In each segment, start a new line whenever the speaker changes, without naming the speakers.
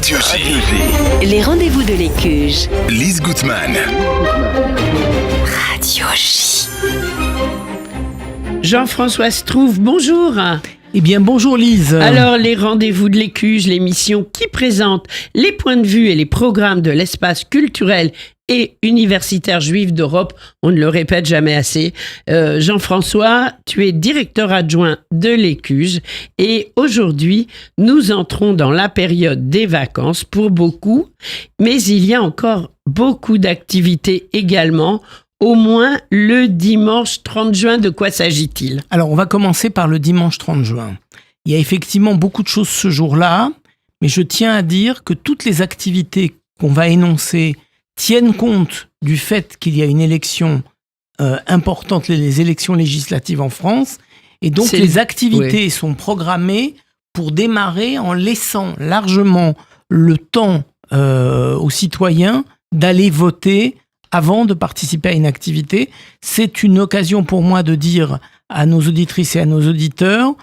Radio J.
Les rendez-vous de l'Écuge.
Lise Gutmann.
Radio J.
Jean-François Strouf, bonjour.
Eh bien, bonjour Lise.
Alors, les rendez-vous de l'Écuge, l'émission qui présente les points de vue et les programmes de l'espace culturel et universitaire juif d'Europe. On ne le répète jamais assez. Jean-François, tu es directeur adjoint de l'Écuge et aujourd'hui, nous entrons dans la période des vacances pour beaucoup, mais il y a encore beaucoup d'activités également. Au moins le dimanche 30 juin, de quoi s'agit-il ?
Alors, on va commencer par le dimanche 30 juin. Il y a effectivement beaucoup de choses ce jour-là, mais je tiens à dire que toutes les activités qu'on va énoncer tiennent compte du fait qu'il y a une élection importante, les élections législatives en France, et donc les activités sont programmées pour démarrer en laissant largement le temps aux citoyens d'aller voter avant de participer à une activité. C'est une occasion pour moi de dire à nos auditrices et à nos auditeurs,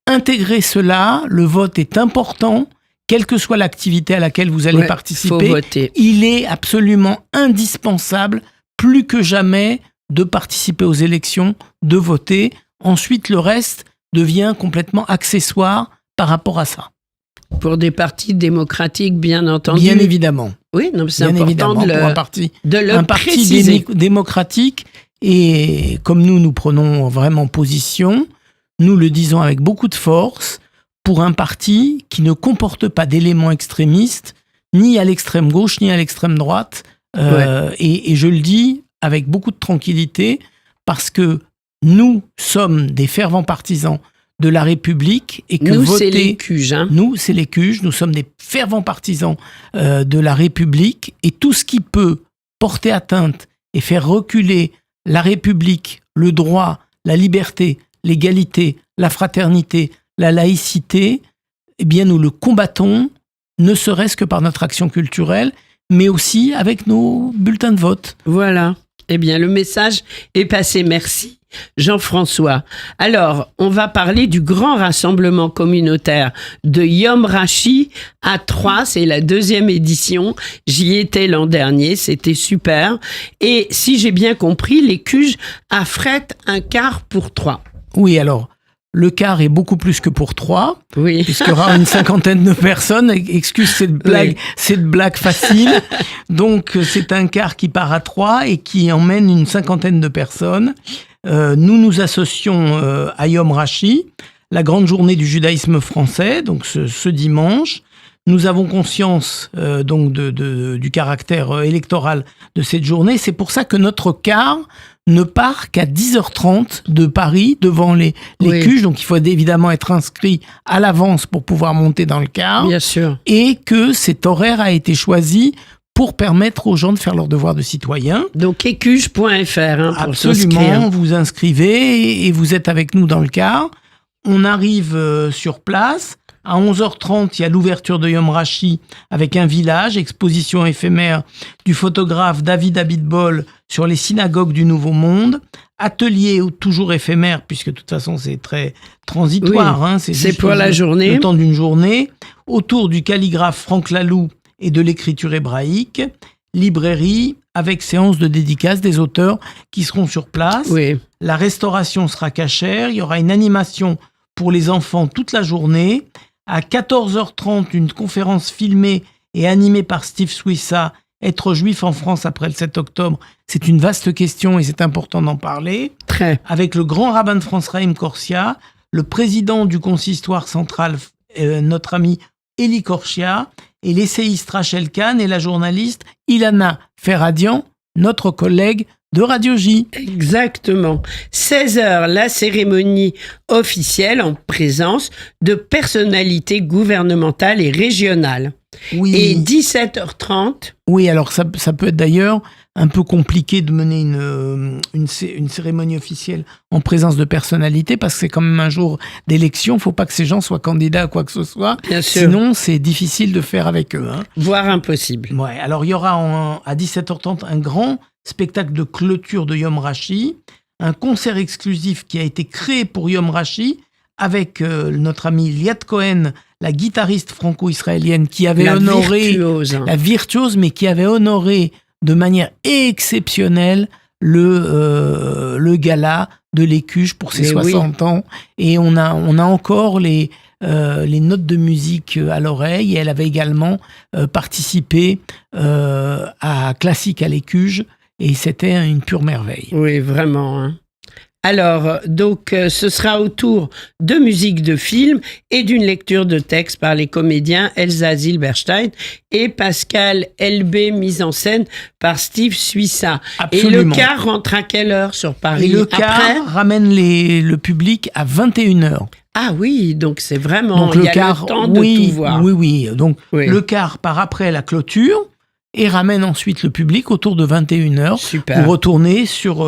intégrez cela, le vote est important, quelle que soit l'activité à laquelle vous allez participer,
faut voter.
Il est absolument indispensable, plus que jamais, de participer aux élections, de voter. Ensuite, le reste devient complètement accessoire par rapport à ça.
Pour des partis démocratiques, bien entendu.
Bien évidemment.
Oui, non, c'est
bien
important
pour un parti démocratique. Et comme nous prenons vraiment position, nous le disons avec beaucoup de force, pour un parti qui ne comporte pas d'éléments extrémistes, ni à l'extrême gauche, ni à l'extrême droite. Et je le dis avec beaucoup de tranquillité, parce que nous sommes des fervents partisans de la République et que
nous,
voter,
c'est l'Écuge.
Nous, c'est l'Écuge. Nous sommes des fervents partisans de la République et tout ce qui peut porter atteinte et faire reculer la République, le droit, la liberté, l'égalité, la fraternité, la laïcité, eh bien, nous le combattons, ne serait-ce que par notre action culturelle, mais aussi avec nos bulletins de vote.
Voilà. Eh bien, le message est passé. Merci, Jean-François. Alors, on va parler du grand rassemblement communautaire de Yom Rashi à Troyes. C'est la 2e édition. J'y étais l'an dernier. C'était super. Et si j'ai bien compris, l'Écuge affrète un car pour Troyes.
Oui, alors, le car est beaucoup plus que pour 3, puisqu'il y aura une 50aine de personnes. Excuse cette blague facile. Donc, c'est un car qui part à 3 et qui emmène une 50aine de personnes. Nous nous associons à Yom Rashi, la grande journée du judaïsme français, donc ce dimanche. Nous avons conscience donc du caractère électoral de cette journée. C'est pour ça que notre car ne part qu'à 10h30 de Paris, devant l'Écuge. Donc, il faut évidemment être inscrit à l'avance pour pouvoir monter dans le car.
Bien sûr.
Et que cet horaire a été choisi pour permettre aux gens de faire leur devoir de citoyen.
Donc, écuge.fr pour s'inscrire.
Absolument, vous inscrivez et vous êtes avec nous dans le car. On arrive sur place. À 11h30, il y a l'ouverture de Yom Rashi avec un village, exposition éphémère du photographe David Abitbol sur les synagogues du Nouveau Monde, atelier toujours éphémère, puisque de toute façon c'est très transitoire.
Oui, c'est pour la journée.
Le temps d'une journée, autour du calligraphe Franck Laloux et de l'écriture hébraïque, librairie avec séance de dédicace des auteurs qui seront sur place.
Oui.
La restauration sera cachère, il y aura une animation pour les enfants toute la journée. À 14h30, une conférence filmée et animée par Steve Swissa, Être juif en France après le 7 octobre, c'est une vaste question et c'est important d'en parler.
Très.
Avec le grand rabbin de France, Raïm Korsia, le président du consistoire central, notre ami Eli Korsia, et l'essayiste Rachel Kahn et la journaliste Ilana Ferradian, notre collègue de Radio J.
Exactement. 16h, la cérémonie officielle en présence de personnalités gouvernementales et régionales.
Oui.
Et 17h30.
Oui, alors ça peut être d'ailleurs un peu compliqué de mener une cérémonie officielle en présence de personnalités parce que c'est quand même un jour d'élection. Il ne faut pas que ces gens soient candidats à quoi que ce soit.
Bien sûr.
Sinon, c'est difficile de faire avec eux.
Voire impossible.
Ouais, alors il y aura à 17h30 un grand spectacle de clôture de Yom Rashi, un concert exclusif qui a été créé pour Yom Rashi avec notre ami Liat Cohen, la guitariste franco-israélienne qui avait
La
honoré
virtuose.
la virtuose, mais qui avait honoré de manière exceptionnelle le gala de l'Écuge pour ses
Mais
60 ans. Et on a encore les notes de musique à l'oreille. Et elle avait également participé à Classique à l'Écuge. Et c'était une pure merveille.
Oui, vraiment. Hein. Alors, donc, ce sera autour de musique de film et d'une lecture de texte par les comédiens Elsa Zilberstein et Pascal Elbé, mise en scène par Steve Suissa.
Absolument.
Et le car rentre à quelle heure sur Paris?
Et le
Après
car ramène le public à 21h.
Ah oui, donc c'est vraiment,
Donc
il y a le temps de tout voir.
Oui. Donc
Oui.
le car part après la clôture et ramène ensuite le public autour de 21h
Super.
pour retourner sur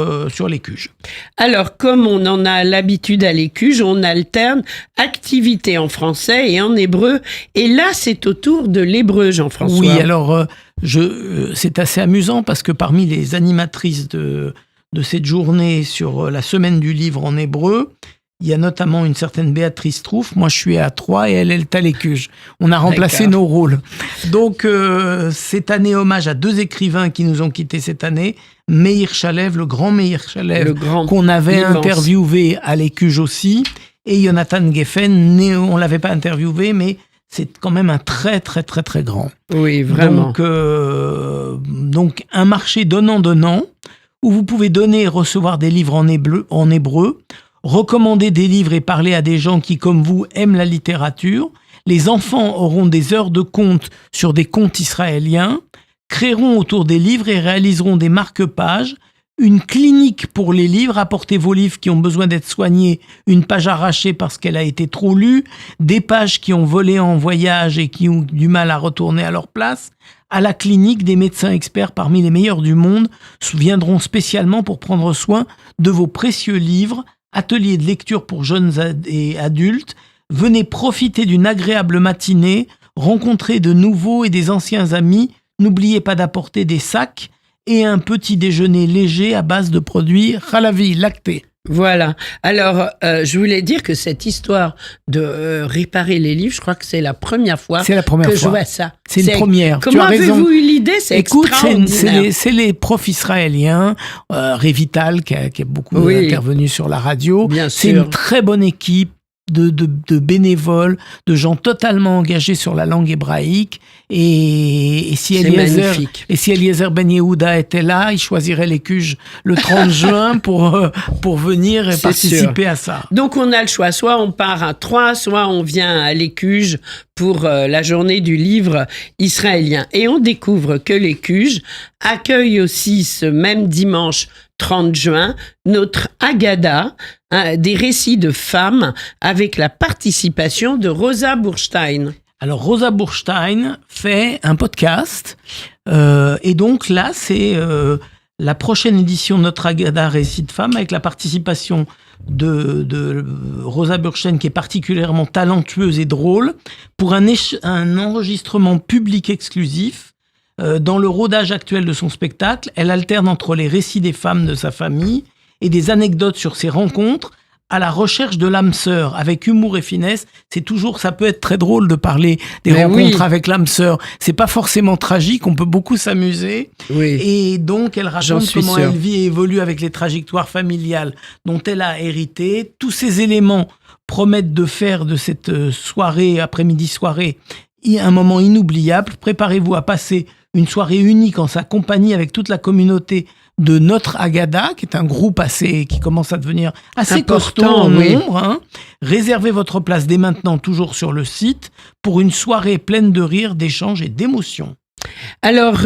l'Écuge.
Alors, comme on en a l'habitude à l'Écuge, on alterne activité en français et en hébreu. Et là, c'est au tour de l'hébreu, Jean-François.
Oui, alors c'est assez amusant parce que parmi les animatrices de cette journée sur la semaine du livre en hébreu, il y a notamment une certaine Béatrice Trouff. Moi, je suis à Troyes et elle est à l'Écuge. On a remplacé
D'accord.
nos rôles. Donc, cette année, hommage à 2 écrivains qui nous ont quittés cette année. Meir Shalev, le grand Meir Shalev,
Le grand,
qu'on avait
immense.
interviewé à l'Écuge aussi. Et Jonathan Geffen, on l'avait pas interviewé, mais c'est quand même un très, très, très, très grand.
Oui, vraiment.
Donc, un marché donnant-donnant, où vous pouvez donner et recevoir des livres en hébreu, recommander des livres et parler à des gens qui, comme vous, aiment la littérature. Les enfants auront des heures de contes sur des contes israéliens, créeront autour des livres et réaliseront des marque-pages, une clinique pour les livres, apportez vos livres qui ont besoin d'être soignés, une page arrachée parce qu'elle a été trop lue, des pages qui ont volé en voyage et qui ont du mal à retourner à leur place. À la clinique, des médecins experts parmi les meilleurs du monde viendront spécialement pour prendre soin de vos précieux livres. Atelier de lecture pour jeunes et adultes. Venez profiter d'une agréable matinée, rencontrer de nouveaux et des anciens amis. N'oubliez pas d'apporter des sacs et un petit déjeuner léger à base de produits halavi, lactés.
Voilà. Alors, je voulais dire que cette histoire de réparer les livres, je crois que c'est la première fois
C'est la première
que je
fois.
vois ça.
C'est une première. Tu
Comment
as raison.
avez-vous eu l'idée? C'est
Écoute,
extraordinaire.
c'est les profs israéliens, Révital qui a beaucoup
Oui.
intervenu sur la radio.
Bien
C'est
sûr.
une très bonne équipe de bénévoles, de gens totalement engagés sur la langue hébraïque. Et si
C'est magnifique.
Eliezer Ben Yehuda était là, il choisirait l'Écuge le 30 juin pour venir et
C'est
participer à ça.
Donc, on a le choix. Soit on part à Troyes, soit on vient à l'Écuge pour la journée du livre israélien. Et on découvre que l'Écuge accueille aussi ce même dimanche 30 juin notre Haggadah, des récits de femmes avec la participation de Rosa Burstein.
Alors, Rosa Burstein fait un podcast. Et donc là, c'est la prochaine édition de notre Haggadah Récits de femmes avec la participation de Rosa Burstein, qui est particulièrement talentueuse et drôle, pour un enregistrement public exclusif. Dans le rodage actuel de son spectacle, elle alterne entre les récits des femmes de sa famille et des anecdotes sur ses rencontres à la recherche de l'âme sœur, avec humour et finesse. Ça peut être très drôle de parler des
Mais
rencontres
oui.
avec l'âme sœur. C'est pas forcément tragique, on peut beaucoup s'amuser.
Oui.
Et donc, elle
J'en
raconte
suis
comment
sûr.
elle vit et évolue avec les trajectoires familiales dont elle a hérité. Tous ces éléments promettent de faire de cette après-midi-soirée, un moment inoubliable. Préparez-vous à passer une soirée unique en sa compagnie avec toute la communauté de notre Haggadah, qui est un groupe qui commence à devenir assez
Important,
costaud en
oui.
nombre. Hein. Réservez votre place dès maintenant, toujours sur le site, pour une soirée pleine de rires, d'échanges et d'émotions.
Alors,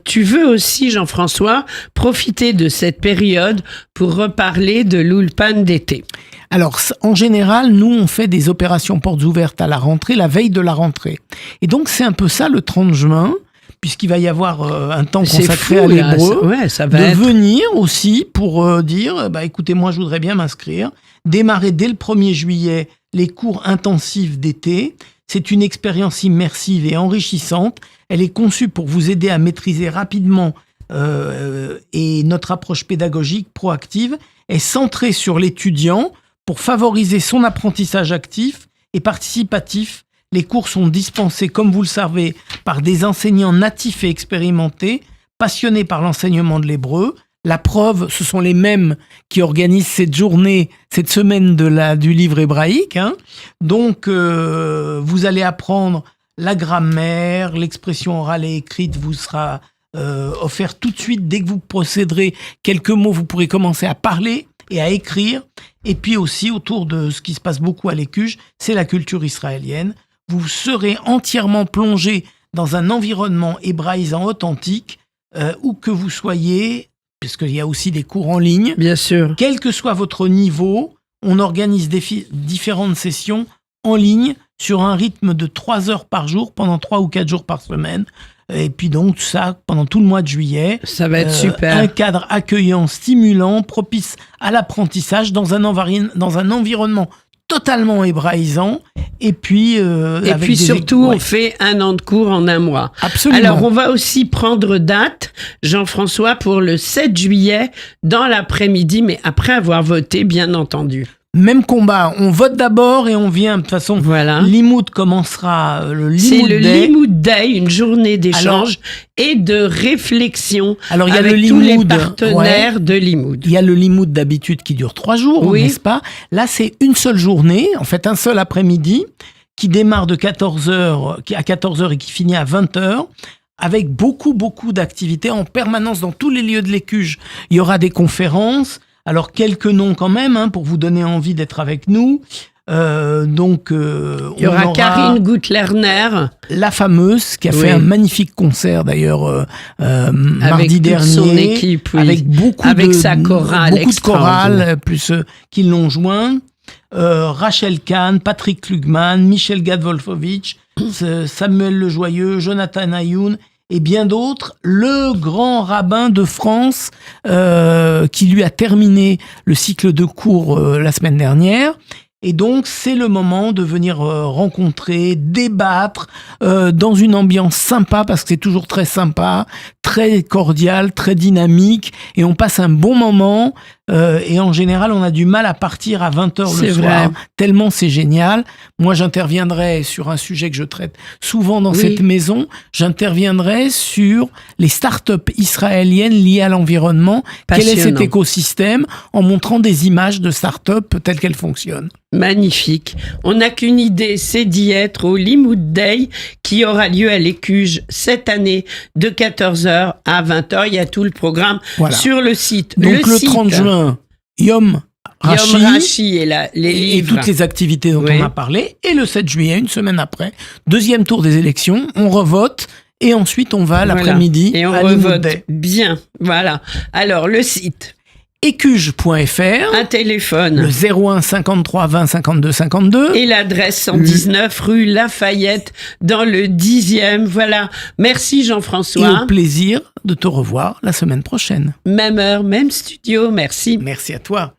tu veux aussi, Jean-François, profiter de cette période pour reparler de l'Ulpan d'été.
Alors, en général, nous, on fait des opérations portes ouvertes à la rentrée, la veille de la rentrée. Et donc, c'est un peu ça le 30 juin, puisqu'il va y avoir un temps consacré à
là,
l'hébreu,
ça
de
va être...
venir aussi pour dire, écoutez, moi, je voudrais bien m'inscrire. Démarrer dès le 1er juillet les cours intensifs d'été. C'est une expérience immersive et enrichissante. Elle est conçue pour vous aider à maîtriser rapidement et notre approche pédagogique proactive est centrée sur l'étudiant pour favoriser son apprentissage actif et participatif Les cours sont dispensés, comme vous le savez, par des enseignants natifs et expérimentés, passionnés par l'enseignement de l'hébreu. La preuve, ce sont les mêmes qui organisent cette journée, cette semaine du livre hébraïque. Donc, vous allez apprendre la grammaire, l'expression orale et écrite vous sera offerte tout de suite. Dès que vous posséderez quelques mots, vous pourrez commencer à parler et à écrire. Et puis aussi, autour de ce qui se passe beaucoup à l'Écuge, c'est la culture israélienne. Vous serez entièrement plongé dans un environnement hébraïsant authentique, où que vous soyez, puisqu'il y a aussi des cours en ligne.
Bien sûr.
Quel que soit votre niveau, on organise différentes sessions en ligne sur un rythme de 3 heures par jour pendant 3 ou 4 jours par semaine. Et puis donc ça, pendant tout le mois de juillet.
Ça va être super.
Un cadre accueillant, stimulant, propice à l'apprentissage dans un environnement totalement hébraïsant. Et puis,
surtout, on fait 1 an de cours en 1 mois.
Absolument.
Alors, on va aussi prendre date, Jean-François, pour le 7 juillet dans l'après-midi, mais après avoir voté, bien entendu.
Même combat, on vote d'abord et on vient. De toute façon,
voilà.
Limoud commencera le Limoud
C'est le
Day.
Limoud Day, une journée d'échange et de réflexion
alors, il y a
avec
le
tous les
Limoud,
partenaires de Limoud.
Il y a le Limoud d'habitude qui dure 3 jours,
Oui.
n'est-ce pas? Là, c'est une seule journée, en fait un seul après-midi, qui démarre de 14h, à 14h et qui finit à 20h. Avec beaucoup d'activités en permanence dans tous les lieux de l'Écuge. Il y aura des conférences. Alors, quelques noms quand même, pour vous donner envie d'être avec nous.
Il y aura Karine Gutlerner.
La fameuse, qui a fait un magnifique concert d'ailleurs mardi dernier.
Avec son équipe, oui.
Avec
sa chorale.
Beaucoup de chorales, plus qui l'ont joint. Rachel Kahn, Patrick Klugman, Michel Gad-Wolfowitz, Samuel Lejoyeux, Jonathan Ayoun et bien d'autres. Le grand rabbin de France qui lui a terminé le cycle de cours la semaine dernière. Et donc, c'est le moment de venir rencontrer, débattre dans une ambiance sympa, parce que c'est toujours très sympa, très cordial, très dynamique, et on passe un bon moment. Et en général, on a du mal à partir à 20h le soir, tellement c'est génial. Moi, j'interviendrai sur un sujet que je traite souvent dans cette maison. J'interviendrai sur les startups israéliennes liées à l'environnement. Quel est cet écosystème, en montrant des images de startups telles qu'elles fonctionnent.
Magnifique. On n'a qu'une idée, c'est d'y être au Limoud Day qui aura lieu à l'Écuge cette année de 14h à 20h. Il y a tout le programme sur le site.
Donc le 30 juin, Yom Rashi
et les livres.
Et toutes les activités dont on a parlé. Et le 7 juillet, une semaine après, 2e tour des élections, on revote. Et ensuite, on va l'après-midi
et on revote. Bien, voilà. Alors, le site.
Écuge.fr,
un téléphone,
le 01 53 20 52 52
et l'adresse 119 rue Lafayette dans le 10e. Voilà, merci Jean-François.
Et au plaisir de te revoir la semaine prochaine.
Même heure, même studio, merci.
Merci à toi.